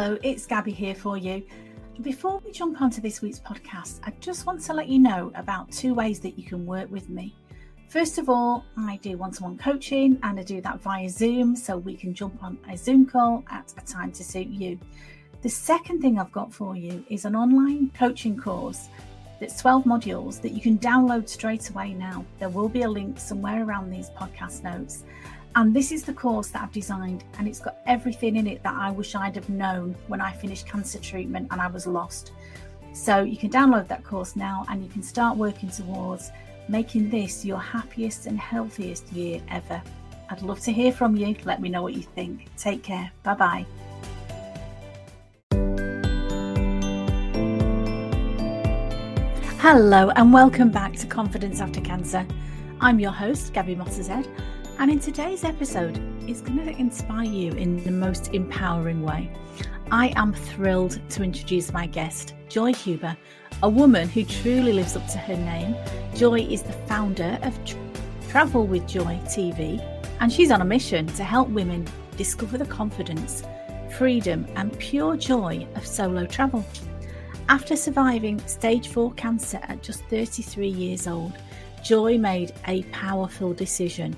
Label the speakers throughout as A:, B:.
A: Hello, it's Gabby here for you. Before we jump onto this week's podcast, I just want to let you know about 2 ways that you can work with me. First of all, I do one-to-one coaching and I do that via Zoom, so we can jump on a Zoom call at a time to suit you. The second thing I've got for you is an online coaching course that's 12 modules that you can download straight away now. There will be a link somewhere around these podcast notes. And this is the course that I've designed, and it's got everything in it that I wish I'd have known when I finished cancer treatment and I was lost. So you can download that course now and you can start working towards making this your happiest and healthiest year ever. I'd love to hear from you. Let me know what you think. Take care. Bye-bye. Hello and welcome back to Confidence After Cancer. I'm your host, Gabby Mosseshead. And in today's episode, it's going to inspire you in the most empowering way. I am thrilled to introduce my guest, Joy Humour, a woman who truly lives up to her name. Joy is the founder of Travel with Joy TV, and she's on a mission to help women discover the confidence, freedom, and pure joy of solo travel. After surviving stage 4 cancer at just 33 years old, Joy made a powerful decision.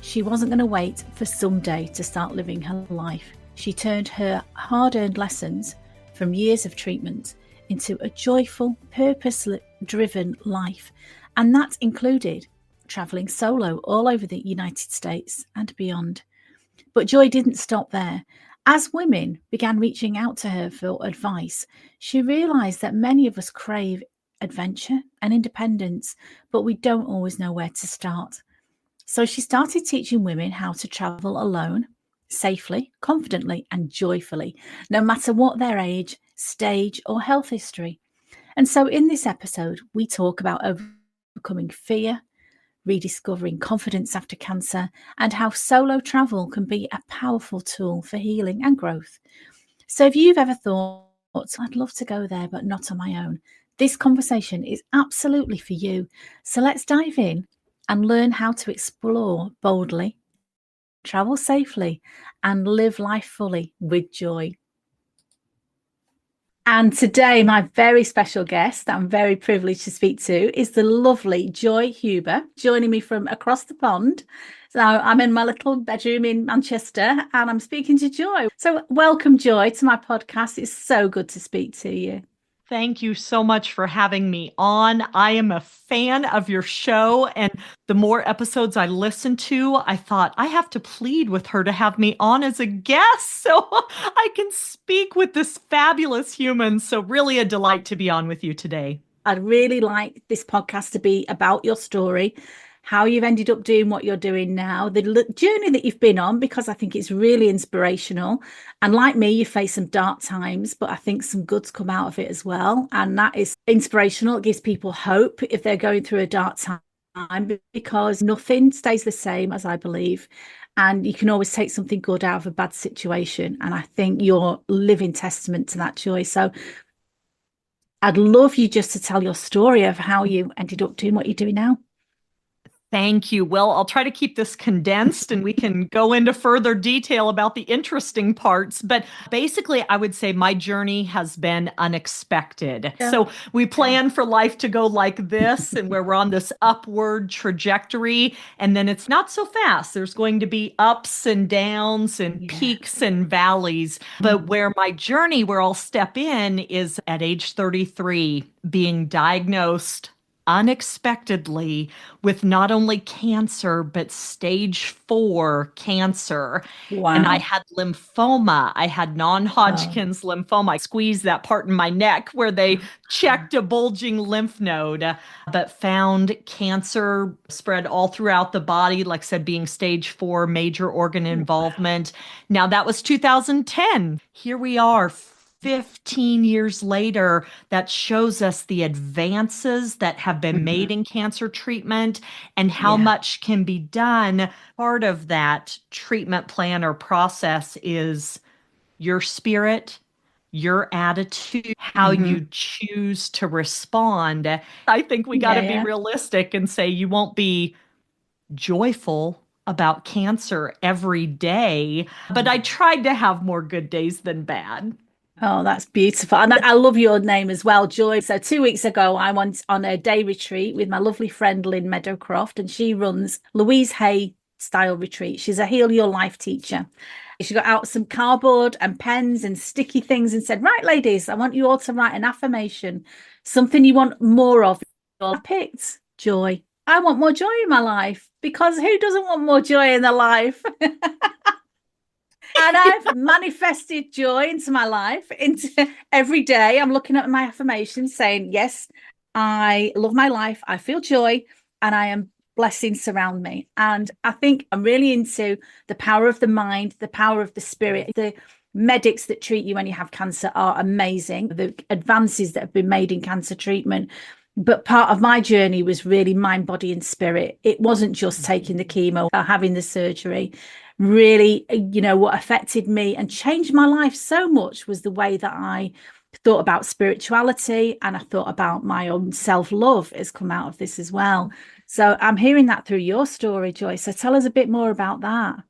A: She wasn't going to wait for someday to start living her life. She turned her hard-earned lessons from years of treatment into a joyful, purpose-driven life. And that included travelling solo all over the United States and beyond. But Joy didn't stop there. As women began reaching out to her for advice, she realised that many of us crave adventure and independence, but we don't always know where to start. So she started teaching women how to travel alone, safely, confidently, and joyfully, no matter what their age, stage, or health history. And so in this episode, we talk about overcoming fear, rediscovering confidence after cancer, and how solo travel can be a powerful tool for healing and growth. So if you've ever thought, I'd love to go there, but not on my own, this conversation is absolutely for you. So let's dive in and learn how to explore boldly, travel safely, and live life fully with joy. And today, my very special guest that I'm very privileged to speak to is the lovely Joy Humour, joining me from across the pond. So I'm in my little bedroom in Manchester and I'm speaking to Joy. So welcome, Joy, to my podcast. It's so good to speak to you.
B: Thank you so much for having me on. I am a fan of your show, and the more episodes I listen to, I thought I have to plead with her to have me on as a guest so I can speak with this fabulous human. So really a delight to be on with you today.
A: I'd really like this podcast to be about your story, how you've ended up doing what you're doing now, the journey that you've been on, because I think it's really inspirational. And like me, you face some dark times, but I think some goods come out of it as well. And that is inspirational. It gives people hope if they're going through a dark time, because nothing stays the same, as I believe. And you can always take something good out of a bad situation. And I think you're living testament to that, Joy. So I'd love you just to tell your story of how you ended up doing what you're doing now.
B: Thank you. Well, I'll try to keep this condensed and we can go into further detail about the interesting parts. But basically, I would say my journey has been unexpected. Yeah. So we plan for life to go like this and where we're on this upward trajectory. And then it's not so fast. There's going to be ups and downs and peaks and valleys. But where my journey, where I'll step in, is at age 33, being diagnosed unexpectedly with not only cancer, but stage 4 cancer. Wow. And I had lymphoma. I had non-Hodgkin's lymphoma. I squeezed that part in my neck where they checked a bulging lymph node, but found cancer spread all throughout the body, like I said, being stage 4, major organ involvement. Now that was 2010. Here we are, 15 years later. That shows us the advances that have been made in cancer treatment and how much can be done. Part of that treatment plan or process is your spirit, your attitude, how you choose to respond. I think we got to be realistic and say you won't be joyful about cancer every day, but I tried to have more good days than bad.
A: Oh, that's beautiful. And I love your name as well, Joy. So 2 weeks ago, I went on a day retreat with my lovely friend Lynn Meadowcroft, and she runs Louise Hay style retreat. She's a Heal Your Life teacher. She got out some cardboard and pens and sticky things and said, right, ladies, I want you all to write an affirmation, something you want more of. I picked joy. I want more joy in my life because who doesn't want more joy in their life? And I've manifested joy into my life, into every day. I'm looking at my affirmations saying, yes, I love my life. I feel joy and I am blessings surround me. And I think I'm really into the power of the mind, the power of the spirit. The medics that treat you when you have cancer are amazing. The advances that have been made in cancer treatment. But part of my journey was really mind, body, and spirit. It wasn't just taking the chemo or having the surgery. Really, what affected me and changed my life so much was the way that I thought about spirituality, and I thought about my own self-love has come out of this as well. So I'm hearing that through your story, Joyce. So tell us a bit more about that.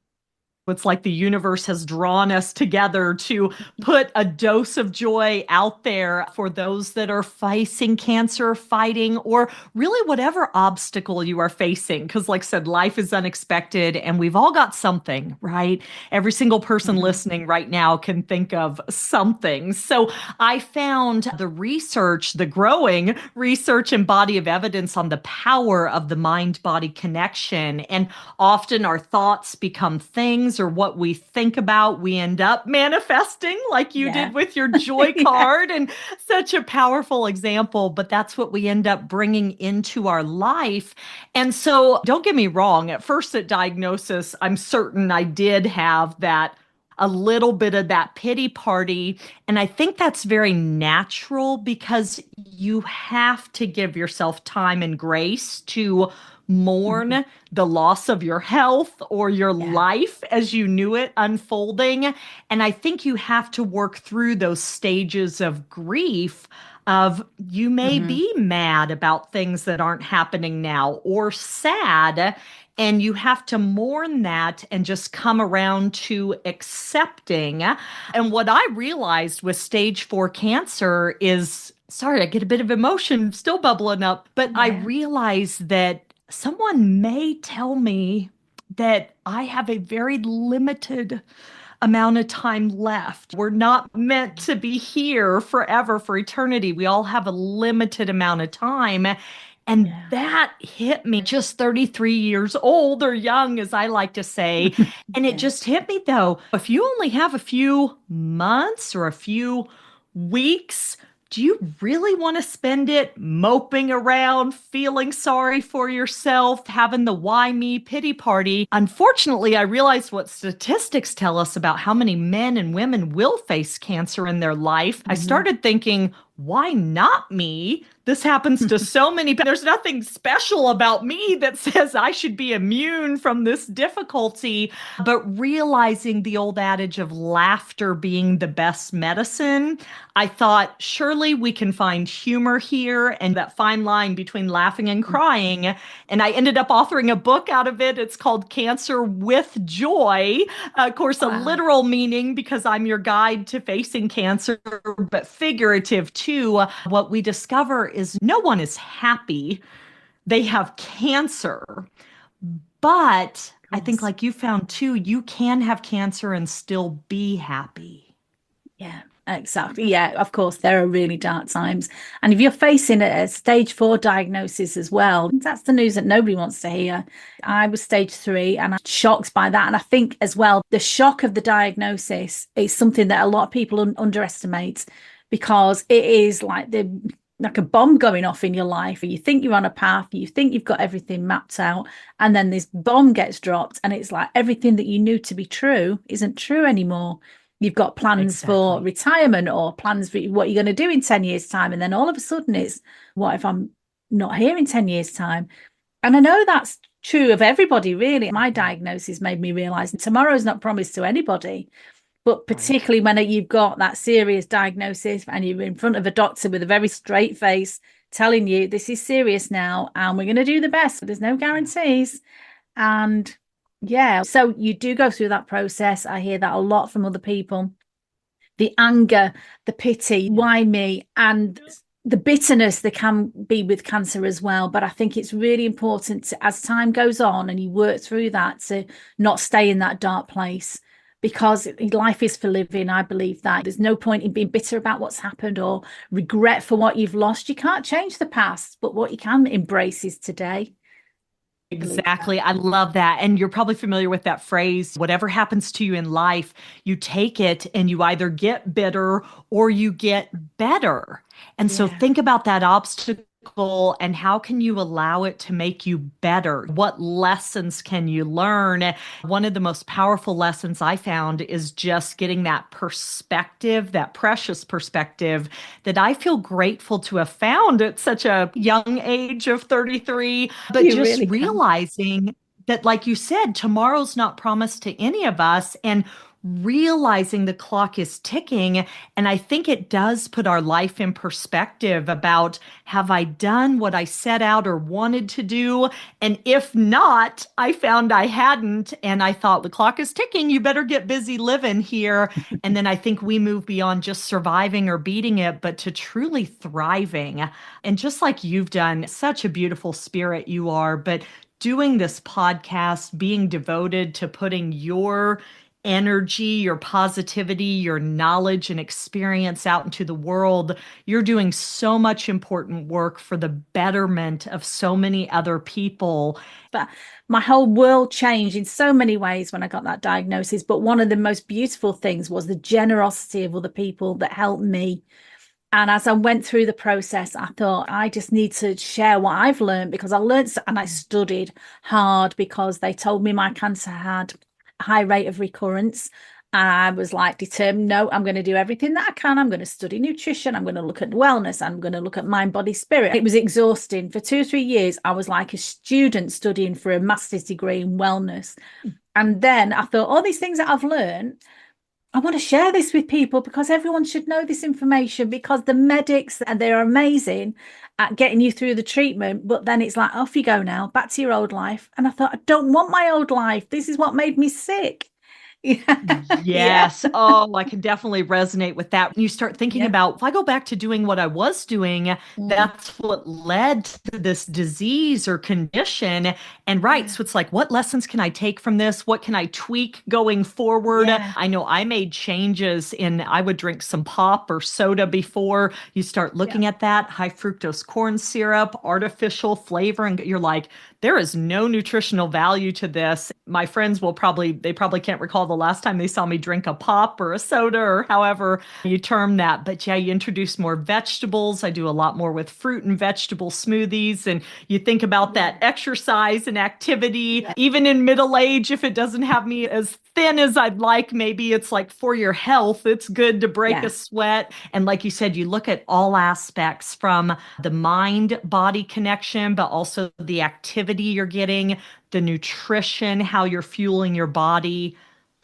B: It's like the universe has drawn us together to put a dose of joy out there for those that are facing cancer, fighting, or really whatever obstacle you are facing. Because, like I said, life is unexpected and we've all got something, right? Every single person listening right now can think of something. So I found the growing research and body of evidence on the power of the mind body connection. And often our thoughts become things, or what we think about, we end up manifesting, like you did with your joy card. And such a powerful example, but that's what we end up bringing into our life. And so don't get me wrong, at first at diagnosis, I'm certain I did have that a little bit of that pity party. And I think that's very natural because you have to give yourself time and grace to mourn the loss of your health or your life as you knew it unfolding. And I think you have to work through those stages of grief of you may be mad about things that aren't happening now or sad, and you have to mourn that and just come around to accepting. And what I realized with stage 4 cancer is, sorry, I get a bit of emotion still bubbling up, but I realized that someone may tell me that I have a very limited amount of time left. We're not meant to be here forever, for eternity. We all have a limited amount of time. And that hit me, just 33 years old, or young, as I like to say. And it just hit me, though. If you only have a few months or a few weeks, do you really want to spend it moping around, feeling sorry for yourself, having the why me pity party? Unfortunately, I realized what statistics tell us about how many men and women will face cancer in their life. I started thinking, why not me? This happens to so many people. There's nothing special about me that says I should be immune from this difficulty. But realizing the old adage of laughter being the best medicine, I thought, surely we can find humor here and that fine line between laughing and crying. And I ended up authoring a book out of it. It's called Cancer with Joy. Of course, a literal meaning because I'm your guide to facing cancer, but figurative too. What we discover is no one is happy. They have cancer. But I think, like you found too, you can have cancer and still be happy.
A: Yeah, exactly. Yeah, of course, there are really dark times. And if you're facing a stage 4 diagnosis as well, that's the news that nobody wants to hear. I was stage 3 and I'm shocked by that. And I think as well, the shock of the diagnosis is something that a lot of people underestimate because it is like a bomb going off in your life. You think you're on a path, you think you've got everything mapped out, and then this bomb gets dropped, and it's like everything that you knew to be true isn't true anymore. You've got plans for retirement or plans for what you're going to do in 10 years' time. And then all of a sudden it's, what if I'm not here in 10 years' time? And I know that's true of everybody, really. My diagnosis made me realize tomorrow's not promised to anybody. But particularly when you've got that serious diagnosis and you're in front of a doctor with a very straight face telling you this is serious now and we're going to do the best, but there's no guarantees. And so you do go through that process. I hear that a lot from other people. the anger, the pity, why me, and the bitterness that can be with cancer as well. But I think it's really important to, as time goes on and you work through that, to not stay in that dark place, because life is for living. I believe that there's no point in being bitter about what's happened or regret for what you've lost. You can't change the past, but what you can embrace is today.
B: Exactly. I love that. And you're probably familiar with that phrase, whatever happens to you in life, you take it and you either get bitter or you get better. And so
A: Yeah.
B: think about that obstacle and how can you allow it to make you better? What lessons can you learn? One of the most powerful lessons I found is just getting that perspective, that precious perspective that I feel grateful to have found at such a young age of 33, but
A: You
B: just
A: really can.
B: realizing that, like you said, tomorrow's not promised to any of us, and realizing the clock is ticking. And I think it does put our life in perspective about, have I done what I set out or wanted to do? And if not, I found I hadn't. And I thought, the clock is ticking. You better get busy living here. And then I think we move beyond just surviving or beating it, but to truly thriving. And just like you've done, such a beautiful spirit you are, but doing this podcast, being devoted to putting your energy, your positivity, your knowledge and experience out into the world, you're doing so much important work for the betterment of so many other people.
A: But my whole world changed in so many ways when I got that diagnosis. But one of the most beautiful things was the generosity of other people that helped me. And as I went through the process, I thought, I just need to share what I've learned, because I learned and I studied hard, because they told me my cancer had a high rate of recurrence. And I was like determined, no, I'm going to do everything that I can. I'm going to study nutrition. I'm going to look at wellness. I'm going to look at mind, body, spirit. It was exhausting. For 2 or 3 years, I was like a student studying for a master's degree in wellness. And then I thought, all these things that I've learned, I want to share this with people, because everyone should know this information, because the medics, and they're amazing at getting you through the treatment. But then it's like, off you go now, back to your old life. And I thought, I don't want my old life. This is what made me sick. Yeah. Yeah.
B: Yes. Oh, I can definitely resonate with that. When you start thinking
A: Yeah.
B: about, if I go back to doing what I was doing,
A: Mm.
B: that's what led to this disease or condition. And right.
A: Yeah.
B: So it's like, what lessons can I take from this? What can I tweak going forward?
A: Yeah.
B: I know I made changes in, I would drink some pop or soda before. You start
A: Yeah.
B: looking at that high fructose corn syrup, artificial flavoring. You're like, there is no nutritional value to this. My friends they probably can't recall the last time they saw me drink a pop or a soda or however you term that. But yeah, you introduce more vegetables. I do a lot more with fruit and vegetable smoothies. And you think about that exercise and activity,
A: Yeah.
B: even in middle age, if it doesn't have me as thin as I'd like, maybe it's like for your health, it's good to break a
A: Yeah.
B: sweat. And like you said, you look at all aspects from the mind body connection, but also the activity you're getting, the nutrition, how you're fueling your body.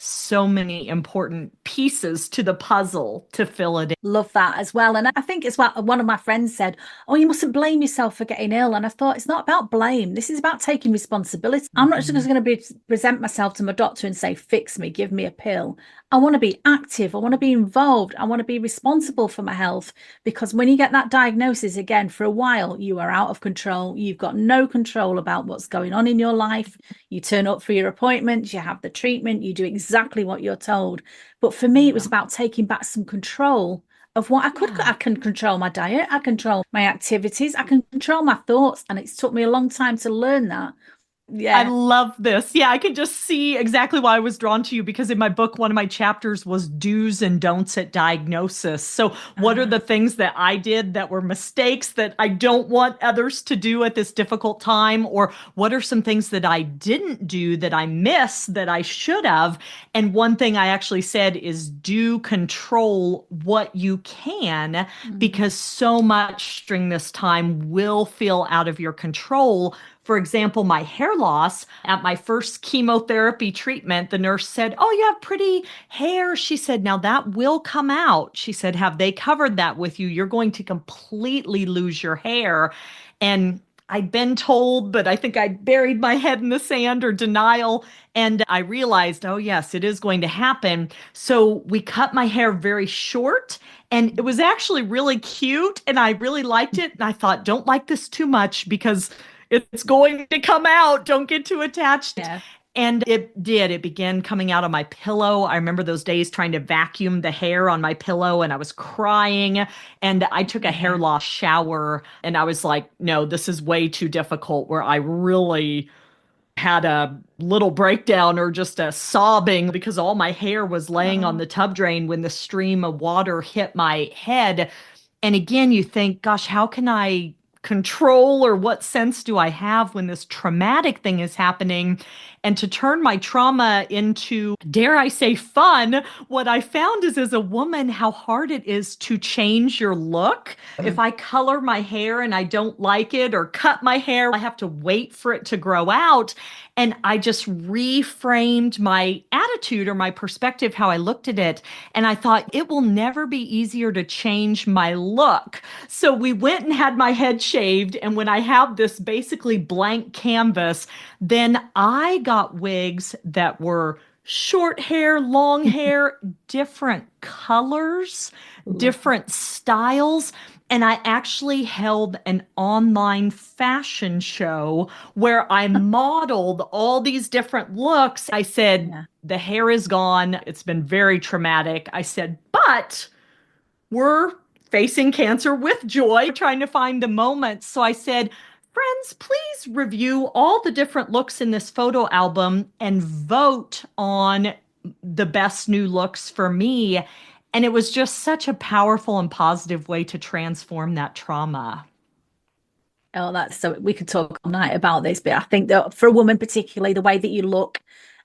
B: So many important pieces to the puzzle to fill it in.
A: Love that as well. And I think as well, one of my friends said, oh, you mustn't blame yourself for getting ill. And I thought, it's not about blame. This is about taking responsibility. I'm not just going to present myself to my doctor and say, fix me, give me a pill. I want to be active. I want to be involved. I want to be responsible for my health, because when you get that diagnosis again, for a while, you are out of control. You've got no control about what's going on in your life. You turn up for your appointments, you have the treatment, you do exactly what you're told. But for me, it was
B: Yeah.
A: about taking back some control of what I could.
B: Yeah.
A: I can control my diet, I control my activities, I can control my thoughts. And it's took me a long time to learn that.
B: I
A: Yeah.
B: love this. Yeah, I can just see exactly why I was drawn to you, because in my book, one of my chapters was do's and don'ts at diagnosis. So, what are the things that I did that were mistakes that I don't want others to do at this difficult time? Or what are some things that I didn't do that I miss that I should have? And one thing I actually said is do control what you can,
A: Mm.
B: because so much during this time will feel out of your control. For example, my hair loss at my first chemotherapy treatment, the nurse said, oh, you have pretty hair. She said, now that will come out. She said, have they covered that with you? You're going to completely lose your hair. And I'd been told, but I think I buried my head in the sand or denial. And I realized, oh, yes, it is going to happen. So we cut my hair very short, and it was actually really cute. And I really liked it. And I thought, don't like this too much because it's going to come out. Don't get too attached.
A: Yeah.
B: And it did. It began coming out of my pillow. I remember those days trying to vacuum the hair on my pillow and I was crying. And I took a hair
A: Yeah.
B: loss shower and I was like, no, this is way too difficult, where I really had a little breakdown or just a sobbing because all my hair was laying on
A: Oh,
B: the tub drain when the stream of water hit my head. And again, you think, gosh, how can I control, or what sense do I have when this traumatic thing is happening? And to turn my trauma into, dare I say, fun, what I found is, as a woman, how hard it is to change your look. If I color my hair and I don't like it, or cut my hair, I have to wait for it to grow out. And I just reframed my attitude or my perspective, how I looked at it. And I thought, it will never be easier to change my look. So we went and had my head shaved. And when I have this basically blank canvas, then I got wigs that were short hair, long hair, different colors,
A: love
B: different styles. And I actually held an online fashion show where I modeled all these different looks. I said,
A: yeah.
B: the hair is gone. It's been very traumatic. I said, but we're facing cancer with joy, trying to find the moments. So I said, friends, please review all the different looks in this photo album and vote on the best new looks for me. And it was just such a powerful and positive way to transform that trauma.
A: Oh, that's so we could talk all night about this, but I think that for a woman, particularly, the way that you look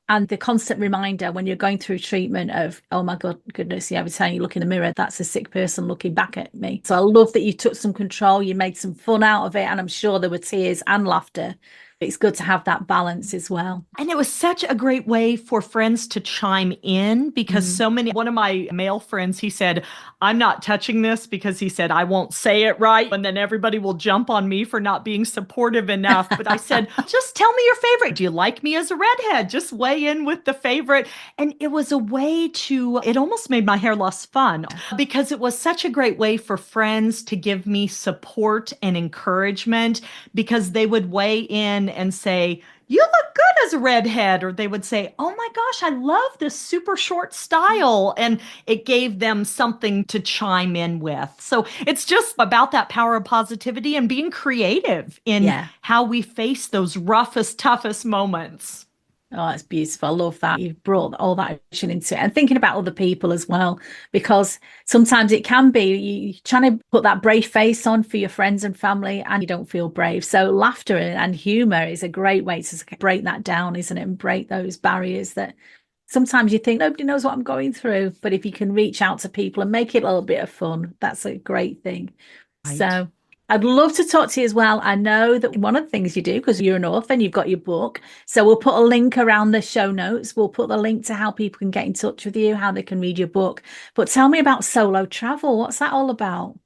A: and the constant reminder when you're going through treatment of, oh my God, goodness, yeah, every time you look in the mirror, that's a sick person looking back at me. So I love that you took some control, you made some fun out of it, and I'm sure there were tears and laughter. It's good to have that balance as well.
B: And it was such a great way for friends to chime in, because
A: Mm.
B: so many, one of my male friends, he said, I'm not touching this because he said, I won't say it right. And then everybody will jump on me for not being supportive enough. But I said, just tell me your favorite. Do you like me as a redhead? Just weigh in with the favorite. And it was a way to, it almost made my hair loss fun, because it was such a great way for friends to give me support and encouragement, because they would weigh in and say, you look good as a redhead. Or they would say, oh my gosh, I love this super short style. And it gave them something to chime in with. So it's just about that power of positivity and being creative in
A: Yeah.
B: how we face those roughest, toughest moments.
A: Oh, that's beautiful. I love that. You've brought all that action into it and thinking about other people as well, because sometimes it can be you trying to put that brave face on for your friends and family and you don't feel brave. So laughter and humor is a great way to break that down, isn't it? And break those barriers that sometimes you think nobody knows what I'm going through. But if you can reach out to people and make it a little bit of fun, that's a great thing.
B: Right.
A: So I'd love to talk to you as well. I know that one of the things you do, because you're an author and you've got your book. So we'll put a link around the show notes. We'll put the link to how people can get in touch with you, how they can read your book. But tell me about solo travel. What's that all about?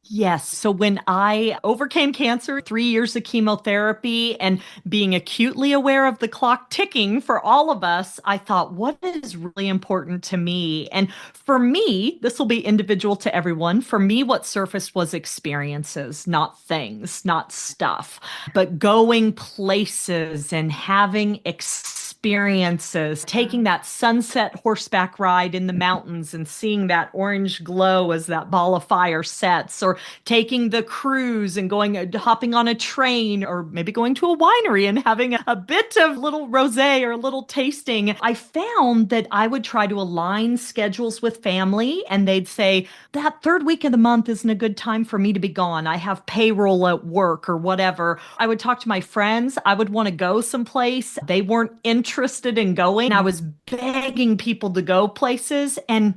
B: Yes. So when I overcame cancer, 3 years of chemotherapy, and being acutely aware of the clock ticking for all of us, I thought, what is really important to me? And for me, this will be individual to everyone. For me, what surfaced was experiences, not things, not stuff, but going places and having experiences, taking that sunset horseback ride in the mountains and seeing that orange glow as that ball of fire sets, or taking the cruise and going, hopping on a train, or maybe going to a winery and having a bit of little rosé or a little tasting. I found that I would try to align schedules with family, and they'd say, that third week of the month isn't a good time for me to be gone. I have payroll at work or whatever. I would talk to my friends. I would want to go someplace. They weren't interested in going. I was begging people to go places. And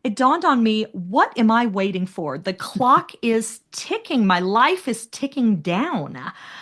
B: it dawned on me, what am I waiting for? The clock is ticking. My life is ticking down.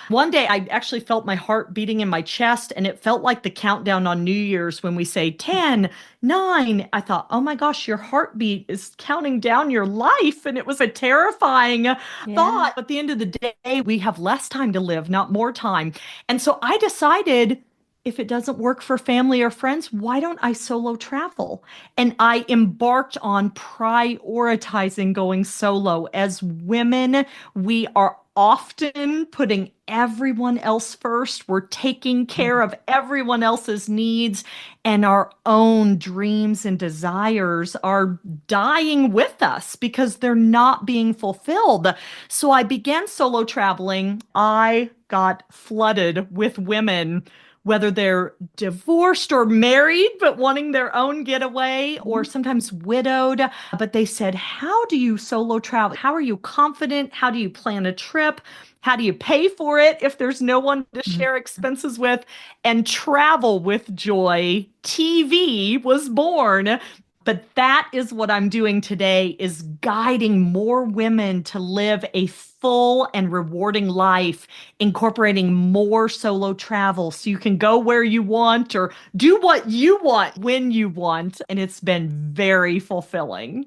B: One day I actually felt my heart beating in my chest, and it felt like the countdown on New Year's when we say 10, 9. I thought, oh my gosh, your heartbeat is counting down your life. And it was a terrifying
A: Yeah.
B: thought. At the end of the day, we have less time to live, not more time. And so I decided, if it doesn't work for family or friends, why don't I solo travel? And I embarked on prioritizing going solo. As women, we are often putting everyone else first. We're taking care of everyone else's needs, and our own dreams and desires are dying with us because they're not being fulfilled. So I began solo traveling. I got flooded with women, whether they're divorced or married, but wanting their own getaway, or sometimes widowed. But they said, how do you solo travel? How are you confident? How do you plan a trip? How do you pay for it if there's no one to share expenses with? And Travel with Joy TV was born. But that is what I'm doing today, is guiding more women to live a full and rewarding life, incorporating more solo travel so you can go where you want or do what you want when you want. And it's been very fulfilling.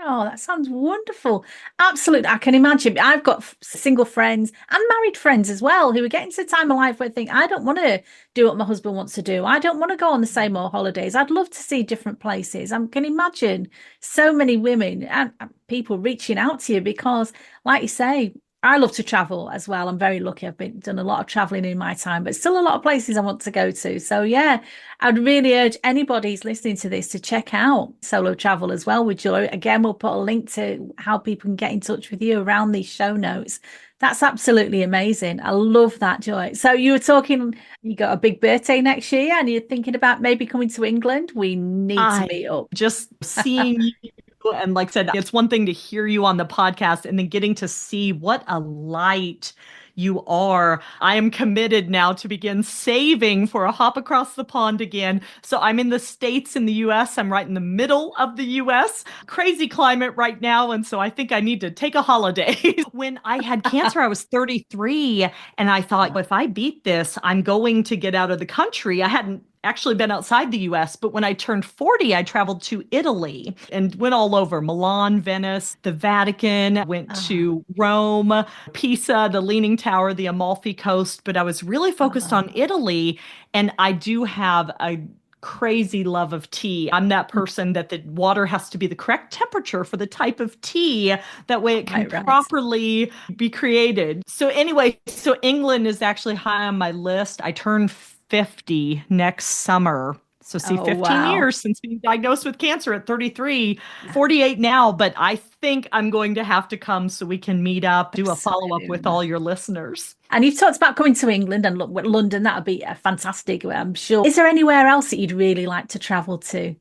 A: Oh, that sounds wonderful. Absolutely. I can imagine. I've got single friends and married friends as well who are getting to a time of life where they think, I don't want to do what my husband wants to do. I don't want to go on the same old holidays. I'd love to see different places. I can imagine so many women and people reaching out to you because, like you say, I love to travel as well. I'm very lucky. I've been done a lot of traveling in my time, but still a lot of places I want to go to. So yeah, I'd really urge anybody who's listening to this to check out solo travel as well with Joy. Again, we'll put a link to how people can get in touch with you around these show notes. That's absolutely amazing. I love that, Joy. So you were talking, you got a big birthday next year and you're thinking about maybe coming to England. We need to
B: I
A: meet up.
B: just seeing you, and like I said, it's one thing to hear you on the podcast and then getting to see what a light you are. I am committed now to begin saving for a hop across the pond again. So I'm in the States in the US. I'm right in the middle of the US. Crazy climate right now. And so I think I need to take a holiday. When I had cancer, I was 33. And I thought, if I beat this, I'm going to get out of the country. I hadn't actually been outside the US, but when I turned 40, I traveled to Italy and went all over Milan, Venice, the Vatican, went
A: Oh,
B: to Rome, Pisa, the Leaning Tower, the Amalfi Coast, but I was really focused on
A: oh.
B: Italy. And I do have a crazy love of tea. I'm that person that the water has to be the correct temperature for the type of tea. That way it can
A: Quite right.
B: properly be created. So anyway, so England is actually high on my list. I turn 50 next summer. So see,
A: Oh,
B: 15
A: wow.
B: years since being diagnosed with cancer at 33, 48 now, but I think I'm going to have to come so we can meet up, do a follow-up with
A: Absolutely.
B: all your listeners.
A: And you've talked about coming to England and look, London, that would be fantastic, I'm sure. Is there anywhere else that you'd really like to travel to?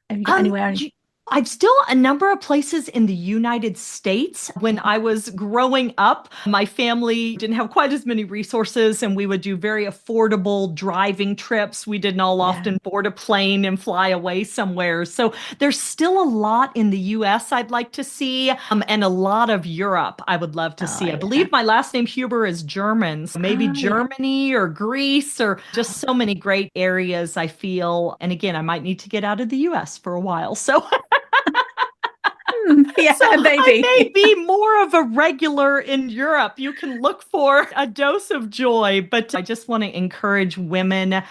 A: Have you got
B: Um,
A: anywhere?
B: j- I've still a number of places in the United States. When I was growing up, my family didn't have quite as many resources, and we would do very affordable driving trips. We didn't all
A: Yeah.
B: often board a plane and fly away somewhere. So there's still a lot in the US I'd like to see, and a lot of Europe I would love to
A: Oh,
B: see. I
A: yeah.
B: believe my last name Huber is German, so maybe
A: Ah, yeah.
B: Germany or Greece, or just so many great areas I feel. And again, I might need to get out of the US for a while. So
A: Yeah,
B: so I may
A: maybe.
B: be more of a regular in Europe. You can look for a dose of joy, but I just want to encourage women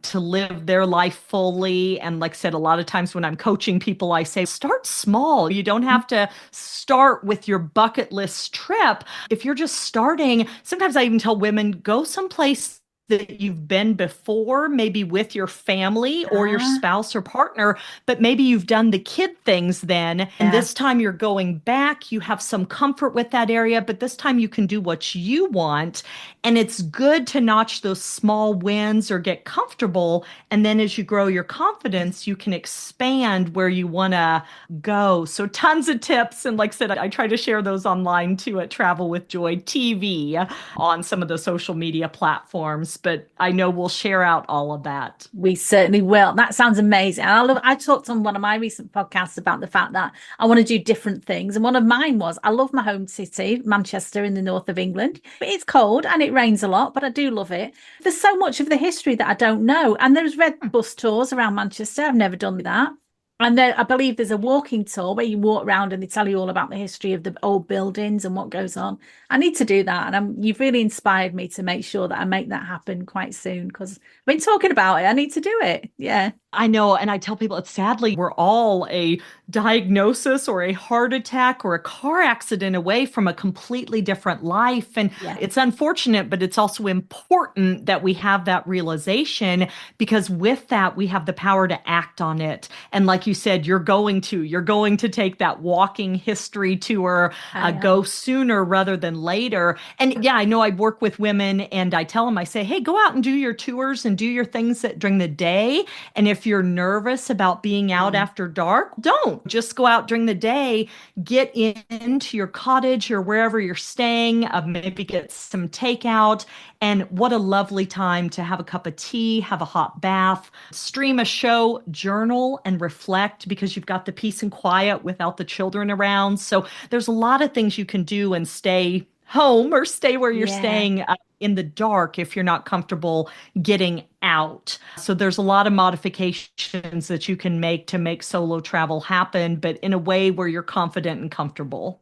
B: to live their life fully. And like I said, a lot of times when I'm coaching people, I say, start small. You don't have to start with your bucket list trip. If you're just starting, sometimes I even tell women, go someplace that you've been before, maybe with your family or your
A: Ah,
B: spouse or partner, but maybe you've done the kid things then. And
A: yeah.
B: this time you're going back, you have some comfort with that area, but this time you can do what you want. And it's good to notch those small wins or get comfortable. And then as you grow your confidence, you can expand where you want to go. So tons of tips. And like I said, I try to share those online too at Travel with Joy TV on some of the social media platforms. but I know we'll share out all of that.
A: We certainly will. That sounds amazing. And I talked on one of my recent podcasts about the fact that I want to do different things. And one of mine was, I love my home city, Manchester in the north of England. It's cold and it rains a lot, but I do love it. There's so much of the history that I don't know. And there's red bus tours around Manchester. I've never done that. And then I believe there's a walking tour where you walk around and they tell you all about the history of the old buildings and what goes on. I need to do that. And you've really inspired me to make sure that I make that happen quite soon, because I've been talking about it. I need to do it. Yeah.
B: I know. And I tell people it's sadly, we're all a diagnosis or a heart attack or a car accident away from a completely different life. And it's unfortunate, but it's also important that we have that realization, because with that, we have the power to act on it. And like you said, you're going to take that walking history tour, go sooner rather than later. And yeah, I know I work with women and I tell them, I say, hey, go out and do your tours and do your things during the day. And if you're nervous about being out after dark, don't. Just go out during the day, get into your cottage or wherever you're staying, maybe get some takeout. And what a lovely time to have a cup of tea, have a hot bath, stream a show, journal and reflect, because you've got the peace and quiet without the children around. So there's a lot of things you can do and stay home or stay where you're staying in the dark if you're not comfortable getting out. So there's a lot of modifications that you can make to make solo travel happen, but in a way where you're confident and comfortable.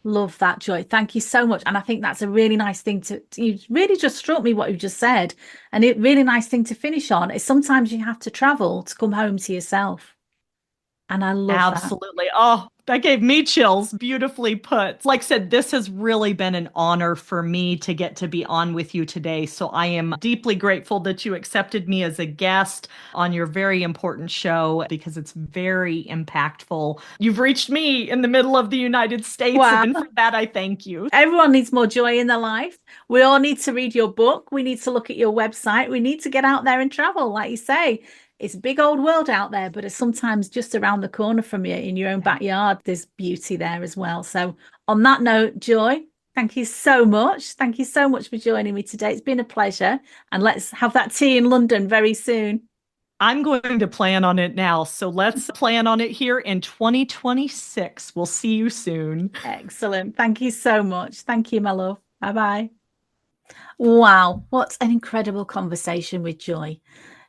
A: Love that, Joy. Thank you so much. And I think that's a really nice thing you really just struck me what you've just said. And a really nice thing to finish on is sometimes you have to travel to come home to yourself. And I love that.
B: Absolutely. Oh, that gave me chills. Beautifully put. Like I said, this has really been an honor for me to get to be on with you today. So I am deeply grateful that you accepted me as a guest on your very important show, because it's very impactful. You've reached me in the middle of the United States.
A: Wow.
B: And for that, I thank you.
A: Everyone needs more joy in their life. We all need to read your book. We need to look at your website. We need to get out there and travel, like you say. It's a big old world out there, but it's sometimes just around the corner from you in your own backyard. There's beauty there as well. So on that note, Joy, thank you so much. Thank you so much for joining me today. It's been a pleasure. And let's have that tea in London very soon.
B: I'm going to plan on it now. So let's plan on it here in 2026. We'll see you soon.
A: Excellent. Thank you so much. Thank you, my love. Bye-bye. Wow, what an incredible conversation with Joy.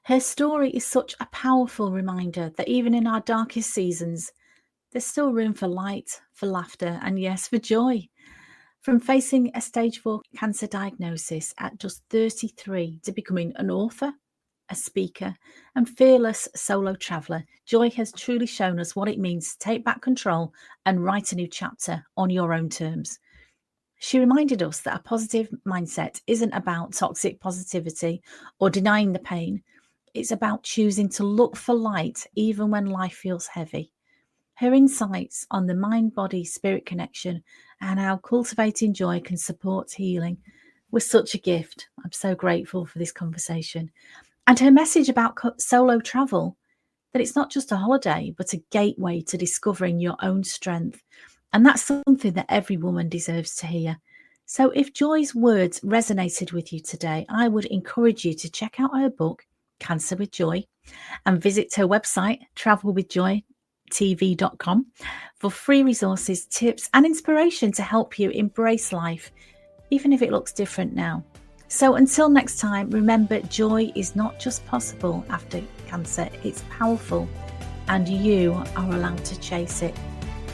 A: Her story is such a powerful reminder that even in our darkest seasons, there's still room for light, for laughter, and yes, for joy. From facing a stage 4 cancer diagnosis at just 33 to becoming an author, a speaker, and fearless solo traveller, Joy has truly shown us what it means to take back control and write a new chapter on your own terms. She reminded us that a positive mindset isn't about toxic positivity or denying the pain. It's about choosing to look for light even when life feels heavy. Her insights on the mind-body-spirit connection and how cultivating joy can support healing was such a gift. I'm so grateful for this conversation. And her message about solo travel, that it's not just a holiday, but a gateway to discovering your own strength. And that's something that every woman deserves to hear. So if Joy's words resonated with you today, I would encourage you to check out her book, Cancer with Joy, and visit her website, travelwithjoytv.com, for free resources, tips, and inspiration to help you embrace life, even if it looks different now. So until next time, remember, joy is not just possible after cancer, it's powerful, and you are allowed to chase it.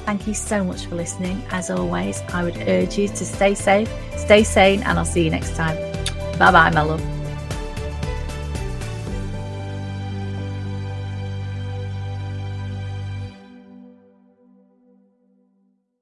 A: Thank you so much for listening. As always, I would urge you to stay safe, stay sane, and I'll see you next time. Bye-bye, my love.